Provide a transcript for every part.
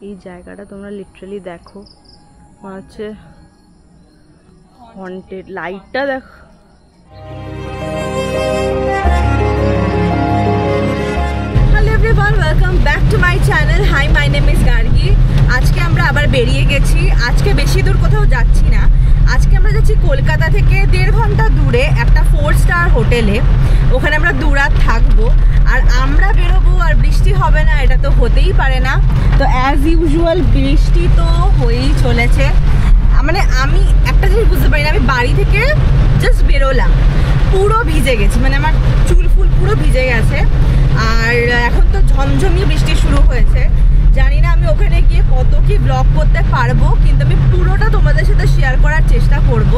এই জায়গাটা তোমরা লিটারালি দেখো, মনে হচ্ছে হন্টেড। লাইটটা দেখো। Hello everyone, welcome back to my channel. Hi, my name is Gargi. আজকে আমরা আবার বেরিয়ে গেছি। আজকে বেশি দূর কোথাও যাচ্ছি না। আজকে আমরা যাচ্ছি কলকাতা থেকে 1.5 ঘন্টা দূরে একটা 4 স্টার হোটেলে। ওখানে আমরা 2 রাত থাকবো। আর আমরা বেরোবো আর বৃষ্টি হবে না, এটা তো হতেই পারে না। তো অ্যাজ ইউজুয়াল বৃষ্টি তো হয়েই চলেছে। মানে আমি একটা জিনিস বুঝতে পারি না, আমি বাড়ি থেকে জাস্ট বেরোলাম, পুরো ভিজে গেছি, মানে আমার চুল ফুল পুরো ভিজে গেছে। আর এখন তো ঝমঝমিয়ে বৃষ্টি শুরু হয়েছে। জানি না আমি ওখানে গিয়ে কত কি ব্লগ করতে পারবো, কিন্তু আমি পুরোটা তোমাদের সাথে শেয়ার করার চেষ্টা করব।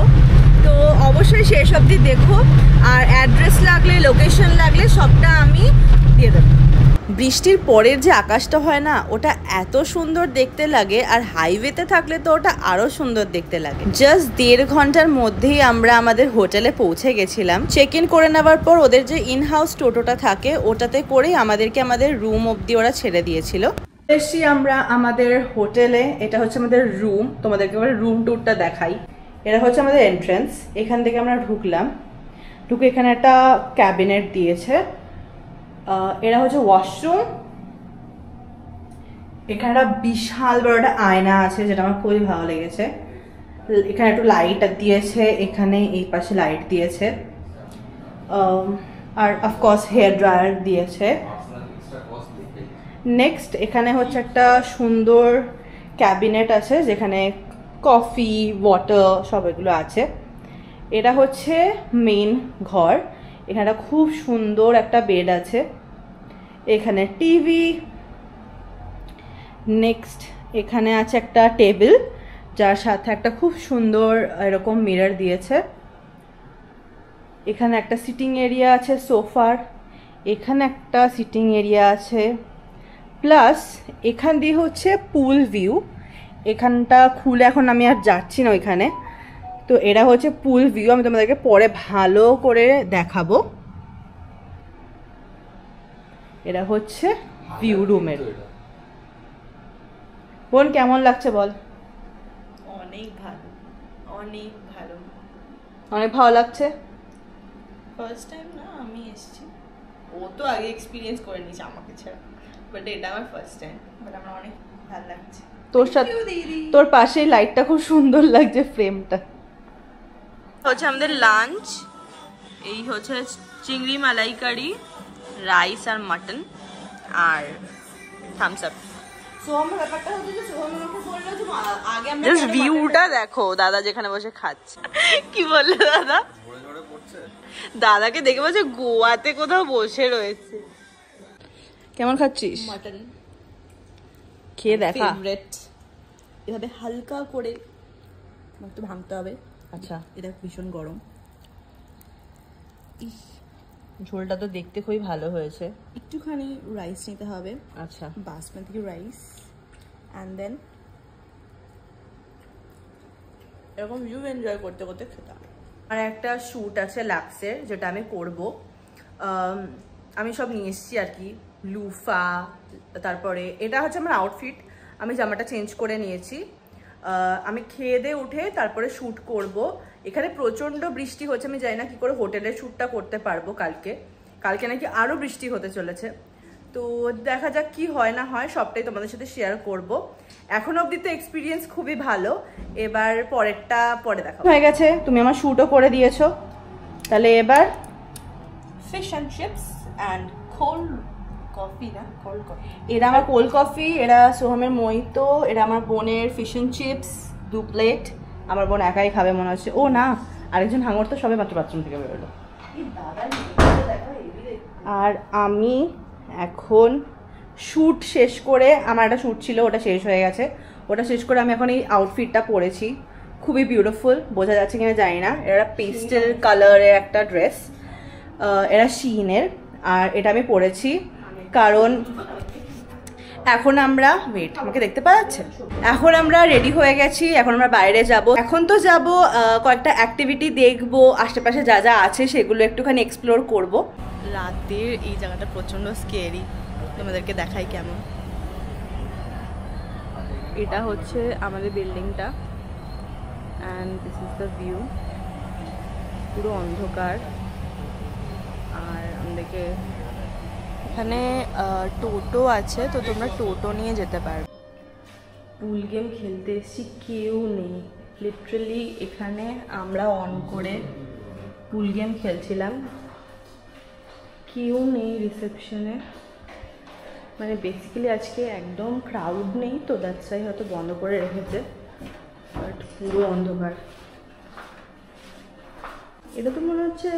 তো অবশ্যই শেষ অবধি দেখো। আর অ্যাড্রেস লাগলে, লোকেশন লাগলে সবটা আমি দিয়ে দেবো। বৃষ্টির পরের যে আকাশটা হয় না, ওটা এত সুন্দর দেখতে লাগে। আর হাইওয়েতে থাকলে তো ওটা আরও সুন্দর দেখতে লাগে। জাস্ট 1.5 ঘন্টার মধ্যেই আমরা আমাদের হোটেলে পৌঁছে গেছিলাম। চেক ইন করে নেওয়ার পর ওদের যে ইন হাউস টোটোটা থাকে, ওটাতে করেই আমাদেরকে আমাদের রুম অবধি ওরা ছেড়ে দিয়েছিল। এসছি আমরা আমাদের হোটেলে। এটা হচ্ছে আমাদের রুম। তোমাদেরকে এবার রুম ট্যুরটা দেখাই। এটা হচ্ছে আমাদের এন্ট্রেন্স। এখান থেকে আমরা ঢুকলাম। ঢুকে এখানে একটা ক্যাবিনেট দিয়েছে। এরা হচ্ছে ওয়াশরুম। এখানে একটা বিশাল বড় একটা আয়না আছে, যেটা আমার খুবই ভালো লেগেছে। এখানে একটু লাইট দিয়েছে, এখানে এই পাশে লাইট দিয়েছে। আর অফকোর্স হেয়ার ড্রায়ার দিয়েছে। নেক্সট এখানে হচ্ছে একটা সুন্দর ক্যাবিনেট আছে, যেখানে কফি, ওয়াটার সব এগুলো আছে। এটা হচ্ছে মেইন ঘর। এখানে খুব সুন্দর একটা বেড আছে, এখানে টিভি। নেক্সট এখানে আছে একটা টেবিল, যার সাথে একটা খুব সুন্দর এরকম মিরর দিয়েছে। এখানে একটা সিটিং এরিয়া আছে সোফার। এখানে একটা সিটিং এরিয়া আছে, প্লাস এখান দিয়ে হচ্ছে পুল ভিউ। এখানটা খুলে এখন আমি আর যাচ্ছি না ওইখানে। তো এরা হচ্ছে পুল ভিউ, আমি তোমাদেরকে পরে ভালো করে দেখাবো। এরা হচ্ছে ভিউ রুমের। বোন কেমন লাগছে বল? অনেক ভালো, অনেক ভালো, অনেক ভালো লাগছে। ফার্স্ট টাইম না আমি এসেছি, ও তো আগে এক্সপিরিয়েন্স করে নিয়েছে আমাকে ছাড়া, বাট এটা আমার ফার্স্ট টাইম। বাট আমার অনেক ভালো লাগছে। তোর সাথে তোর পাশেই লাইটটা খুব সুন্দর লাগছে, ফ্রেমটা। হচ্ছে আমাদের লাঞ্চ। এই হচ্ছে চিংড়ি মালাইকারি, রাইস আর মাটন, আর থামস আপ। জাস্ট ভিউটা দেখো, দাদা যেখানে বসে খাচ্ছে। কি বললো দাদা? দাদাকে দেখে বলছে গোয়াতে কোথাও বসে রয়েছে। কেমন খাচ্ছিস? মাটন খেয়ে দেখা। ফেভারিট। এভাবে হালকা করে একটু ভাঙতে হবে। আচ্ছা, এটা ভীষণ গরম। ঝোলটা তো দেখতে খুবই ভালো হয়েছে। একটুখানি রাইস নিতে হবে। আচ্ছা, বাসমতি রাইস। অ্যান্ড দেন এরকম ভিউ এনজয় করতে করতে খেতে হবে। আর একটা শ্যুট আছে লাক্সের, যেটা আমি করব। আমি সব নিয়ে এসেছি আর কি, লুফা, তারপরে এটা হচ্ছে আমার আউটফিট। আমি জামাটা চেঞ্জ করে নিয়েছি। আমি খেয়ে দিয়ে উঠে তারপরে শ্যুট করব। এখানে প্রচণ্ড বৃষ্টি হচ্ছে, আমি জানি না কি করে হোটেলের শ্যুটটা করতে পারবো কালকে। কালকে নাকি আরও বৃষ্টি হতে চলেছে। তো দেখা যাক কি হয় না হয়, সবটাই তোমাদের সাথে শেয়ার করব। এখন অবধি তো এক্সপিরিয়েন্স খুবই ভালো। এবার পরেরটা পরে দেখা হয়ে গেছে। তুমি আমার শ্যুটও করে দিয়েছো, তাহলে এবার fish and chips and cold coffee. না, কোল্ড কফি। এরা আমার কোল্ড কফি, এরা সোহমের মইতো, এরা আমার বোনের ফিশ অ্যান্ড চিপস 2 প্লেট। আমার বোন একাই খাবে মনে হচ্ছে। ও না, আরেকজন হাঙর তো সবে মাত্র বাথরুম থেকে বেরোলো। আর আমি এখন শ্যুট শেষ করে, আমার একটা শ্যুট ছিল, ওটা শেষ হয়ে গেছে। ওটা শেষ করে আমি এখন এই আউটফিটটা পরেছি। খুবই বিউটিফুল, বোঝা যাচ্ছে কিনা জানি না। এরা পেস্টেল কালারের একটা ড্রেস, এরা শিনের। আর এটা আমি পরেছি কারণ এখন আমরা আমাকে দেখতে পাওয়া যাচ্ছে। এখন আমরা রেডি হয়ে গেছি, এখন আমরা বাইরে যাব। এখন তো যাব কয়েকটা অ্যাক্টিভিটি দেখবো, আশেপাশে যা যা আছে সেগুলো একটুখানি এক্সপ্লোর করব। রাতের এই জায়গাটা প্রচন্ড স্কেরি, তোমাদেরকে দেখাই কেমন। এটা হচ্ছে আমাদের বিল্ডিংটা and this is the view. পুরো অন্ধকার। আর আমাদেরকে এখানে টোটো আছে, তো তোমরা টোটো নিয়ে যেতে পারবে। পুল গেম খেলতে এসেছি, কেউ নেই লিটারালি। এখানে আমরা অন করে পুল গেম খেলছিলাম, কেউ নেই রিসেপশনে। মানে বেসিক্যালি আজকে একদম ক্রাউড নেই, তো দ্যাটস ওয়াই হয়তো বন্ধ করে রেখেছে, বাট পুরো অন্ধকার। এটা তো মনে হচ্ছে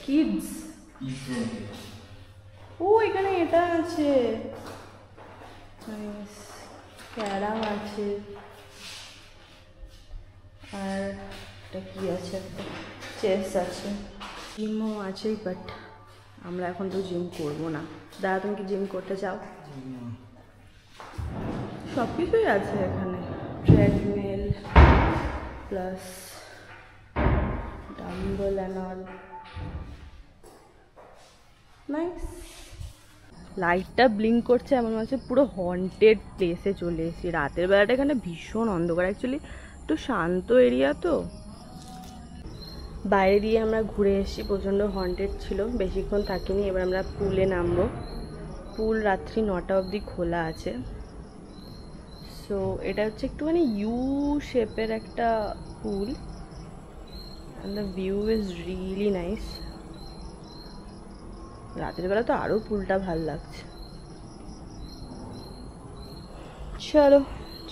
কিডস। ও এখানে এটা আছে, ক্যারাম আছে, আর এটা কি আছে, চেস আছে, জিমও আছে, বাট আমরা এখন তো জিম করবো না। দাদা তুমি কি জিম করতে চাও? সব কিছুই আছে এখানে, treadmill plus dumbbell and all. Nice. লাইটটা ব্লিঙ্ক করছে, এমন হচ্ছে পুরো হন্টেড প্লেসে চলে এসেছি। রাতের বেলাটা এখানে ভীষণ অন্ধকার, অ্যাকচুয়ালি একটু শান্ত এরিয়া তো। বাইরে দিয়ে আমরা ঘুরে এসেছি, প্রচণ্ড হন্টেড ছিল, বেশিক্ষণ থাকিনি। এবার আমরা পুলে নামবো। পুল রাত্রি 9টা অবধি খোলা আছে। সো এটা হচ্ছে একটুখানি ইউ শেপের একটা pool and the view is really nice. রাতের বেলা তো আরও পুলটা ভাল লাগছে। চলো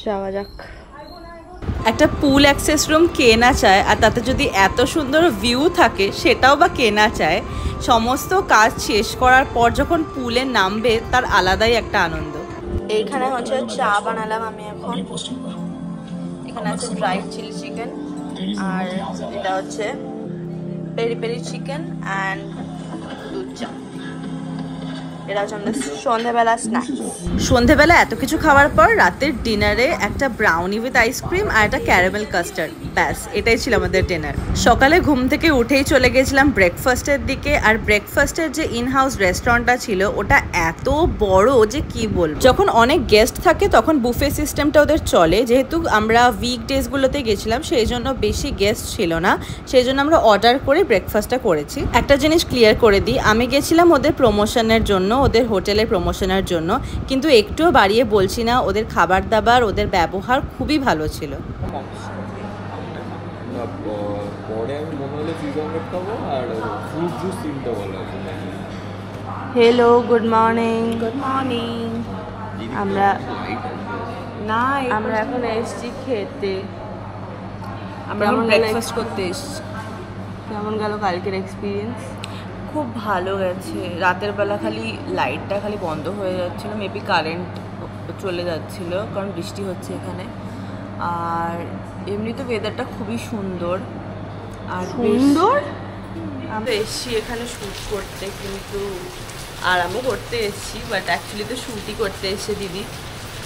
যাওয়া যাক। একটা পুল অ্যাক্সেস রুম কে না চায়, আর তাতে যদি এত সুন্দর ভিউ থাকে সেটাও বা কে না চায়। সমস্ত কাজ শেষ করার পর যখন পুলে নামবে তার আলাদাই একটা আনন্দ। এইখানে হচ্ছে চা বানালাম আমি এখন। এখানে আছে ড্রাই চিলি চিকেন, আর এটা হচ্ছে পেরি পেরি চিকেন অ্যান্ড দুধ চা। এটা হচ্ছে আমাদের সন্ধ্যেবেলা স্ন্যাক্স। সন্ধেবেলা এত কিছু খাওয়ার পর রাতের ডিনারে একটা ব্রাউনি উইথ আইসক্রিম আর একটা ক্যারামেল কাস্টার্ড, ব্যাস এটাই ছিল আমাদের ডিনার। সকালে ঘুম থেকে উঠেই চলে গেছিলাম ব্রেকফাস্টের দিকে। আর ব্রেকফাস্টের যে ইন হাউস রেস্টুরেন্টটা ছিল ওটা এত বড় যে কি বলবো। যখন অনেক গেস্ট থাকে তখন বুফে সিস্টেমটা ওদের চলে, যেহেতু আমরা উইকডেজগুলোতে গেছিলাম সেই জন্য বেশি গেস্ট ছিল না, সেই জন্য আমরা অর্ডার করে ব্রেকফাস্টটা করেছি। একটা জিনিস ক্লিয়ার করে দিই, আমি গেছিলাম ওদের প্রমোশনের জন্য, ওদের হোটেলের প্রমোশনের জন্য, কিন্তু একটুও বাড়িয়ে বলছি না, ওদের খাবার দাবার ওদের ব্যবহার খুবই ভালো ছিল। Hello, good morning. Good morning. আমরা এখন এসেছি খেতে। আমরা ব্রেকফাস্ট করতে এসেছি। কেমন গেল কালকের এক্সপিরিয়েন্স? খুব ভালো গেছে। রাতের বেলা খালি লাইটটা খালি বন্ধ হয়ে যাচ্ছিল, মেবি কারেন্ট চলে যাচ্ছিল কারণ বৃষ্টি হচ্ছে এখানে। আর এমনি তো ওয়েদারটা খুবই সুন্দর। আর সুন্দর আমরা এসছি এখানে শ্যুট করতে, কিন্তু আরামও করতে এসছি, বাট অ্যাকচুয়ালি তো শ্যুটই করতে এসছে দিদি।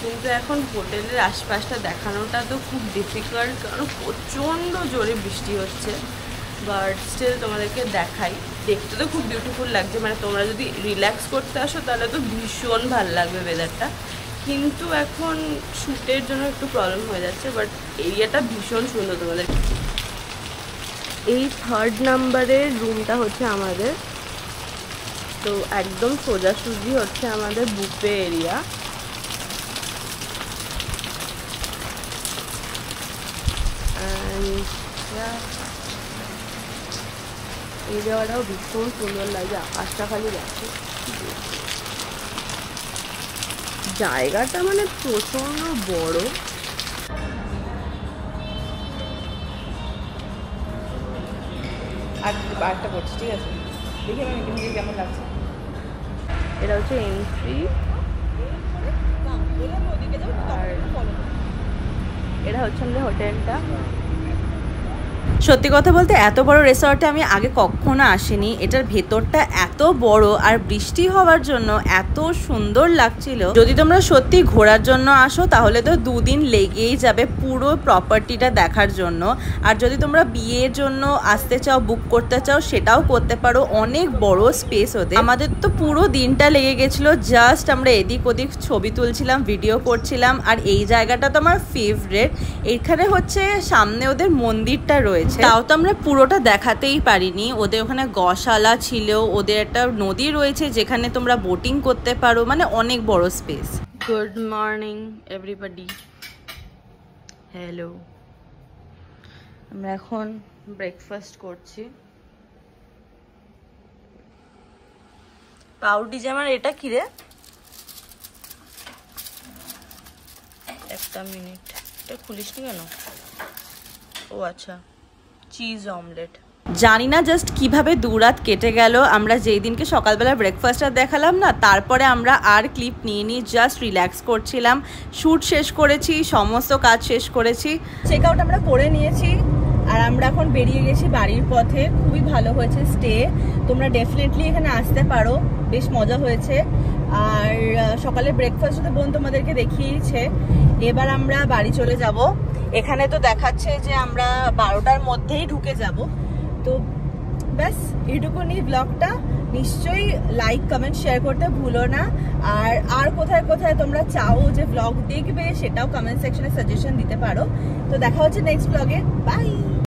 কিন্তু এখন হোটেলের আশপাশটা দেখানোটা তো খুব ডিফিকাল্ট, কারণ প্রচণ্ড জোরে বৃষ্টি হচ্ছে। বাট স্টিল তোমাদেরকে দেখাই। দেখতে তো খুব বিউটিফুল লাগছে, মানে তোমরা যদি রিল্যাক্স করতে আসো তাহলে তো ভীষণ ভালো লাগবে ওয়েদারটা। কিন্তু এখন শ্যুটের জন্য একটু প্রবলেম হয়ে যাচ্ছে, বাট এরিয়াটা ভীষণ সুন্দর। তোমাদের এই 3rd নাম্বারের রুমটা হচ্ছে আমাদের, তো একদম সোজাসুজি হচ্ছে আমাদের বুফে এরিয়া। এই জায়গাটাও ভীষণ সুন্দর লাগে, আকাশটা খালি দেখো। জায়গাটা মানে প্রচন্ড বড়। আরেকটা করছি, ঠিক আছে? দেখি আমি কেমন লাগছে। এটা হচ্ছে এন্ট্রি, আর এটা হচ্ছে আমাদের হোটেলটা। সত্যি কথা বলতে এত বড় রিসর্টে আমি আগে কখনো আসিনি। এটার ভেতরটা এত বড় আর বৃষ্টি হওয়ার জন্য এত সুন্দর লাগছিল। যদি তোমরা সত্যি ঘোরার জন্য আসো তাহলে তো 2 দিন লেগেই যাবে পুরো প্রপার্টিটা দেখার জন্য। আর যদি তোমরা বিয়ের জন্য আসতে চাও, বুক করতে চাও, সেটাও করতে পারো। অনেক বড় স্পেস ওদের। আমাদের তো পুরো দিনটা লেগে গেছিলো। জাস্ট আমরা এদিক ওদিক ছবি তুলছিলাম, ভিডিও করছিলাম। আর এই জায়গাটা তো আমার ফেভারিট। এখানে হচ্ছে সামনে ওদের মন্দিরটা রয়েছে, তাও তো আমরা পুরোটা দেখাতেই পারিনি। ওদের ওখানে গশালা ছিল, ওদের একটা নদী রয়েছে যেখানে তোমরা বোটিং করতে পারো, মানে অনেক বড় space. Good morning everybody, hello. আমরা এখন ব্রেকফাস্ট করছি। পাউরুটি জামার এটা কি রে? একটা মিনিট, এটা খুলিসনি কেন? ও আচ্ছা, চিজ অমলেট। জানি না জাস্ট কিভাবে দুরাত কেটে গেল। আমরা যেই দিনকে সকালবেলা ব্রেকফাস্টটা দেখালাম না, তারপরে আমরা আর ক্লিপ নিয়ে নিয়ে জাস্ট রিল্যাক্স করছিলাম। শ্যুট শেষ করেছি, সমস্ত কাজ শেষ করেছি, চেক আউট আমরা করে নিয়েছি। আর আমরা এখন বেরিয়ে গেছি বাড়ির পথে। খুবই ভালো হয়েছে স্টে, তোমরা ডেফিনেটলি এখানে আসতে পারো, বেশ মজা হয়েছে। আর সকালে ব্রেকফাস্ট তো বোন তোমাদেরকে দেখিয়েছে। এবার আমরা বাড়ি চলে যাব। এখানে তো দেখাচ্ছে যে আমরা 12টার মধ্যেই ঢুকে যাব। তো ব্যাস এইটুকুনি ব্লগটা। নিশ্চয়ই লাইক, কমেন্ট, শেয়ার করতে ভুলো না। আর কোথায় কোথায় তোমরা চাও যে ব্লগ দেখবে সেটাও কমেন্ট সেকশনে সাজেশন দিতে পারো। তো দেখা হচ্ছে নেক্সট ব্লগে। বাই।